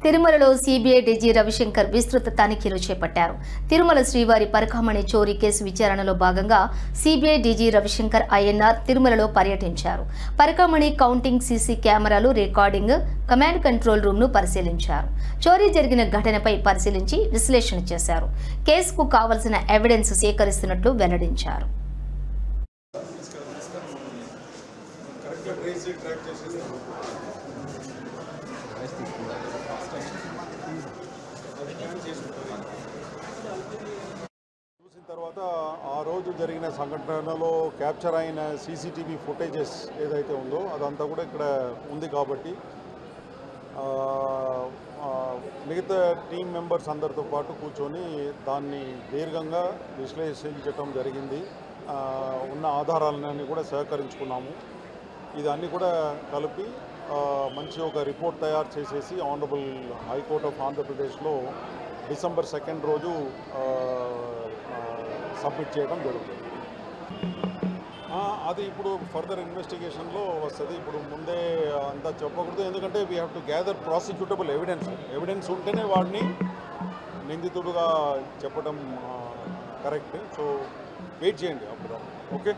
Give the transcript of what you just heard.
తిరుమలలో CBI DG Ravishankar విస్తృత తనిఖీలు చేపట్టారు. తిరుమల శ్రీవారి పరకామణి చోరీ కేసు విచారణలో భాగంగా సిబిఐ డీజీ రవిశంకర్ ఐఎన్ఆర్ తిరుమలలో పర్యటించారు. పరకామణి కౌంటింగ్ సీసీ కెమెరాలు, రికార్డింగ్, కమాండ్ కంట్రోల్ రూమ్ ను పరిశీలించారు. చోరీ జరిగిన ఘటనపై పరిశీలించి విశ్లేషణ చేశారు. కేసుకు కావలసిన ఎవిడెన్స్ సేకరిస్తున్నట్లు వెల్లడించారు. చూసిన తర్వాత ఆ రోజు జరిగిన సంఘటనలో క్యాప్చర్ అయిన సీసీటీవీ ఫుటేజెస్ ఏదైతే ఉందో అదంతా కూడా ఇక్కడ ఉంది కాబట్టి మిగతా టీం మెంబర్స్ అందరితో పాటు కూర్చొని దాన్ని దీర్ఘంగా విశ్లేషించటం జరిగింది. ఉన్న ఆధారాలన్నీ కూడా సేకరించుకున్నాము. ఇదన్నీ కూడా కలిపి మంచి ఒక రిపోర్ట్ తయారు చేసేసి ఆనరబుల్ హైకోర్ట్ ఆఫ్ ఆంధ్రప్రదేశ్లో డిసెంబర్ 2 రోజు సబ్మిట్ చేయడం జరుగుతుంది. అది ఇప్పుడు ఫర్దర్ ఇన్వెస్టిగేషన్లో వస్తుంది. ఇప్పుడు ముందే అంతా చెప్పకూడదు, ఎందుకంటే we have to gather prosecutable evidence ఉంటేనే వాడిని నిందితుడుగా చెప్పడం కరెక్ట్. సో వెయిట్ చేయండి అప్పుడు. ఓకే.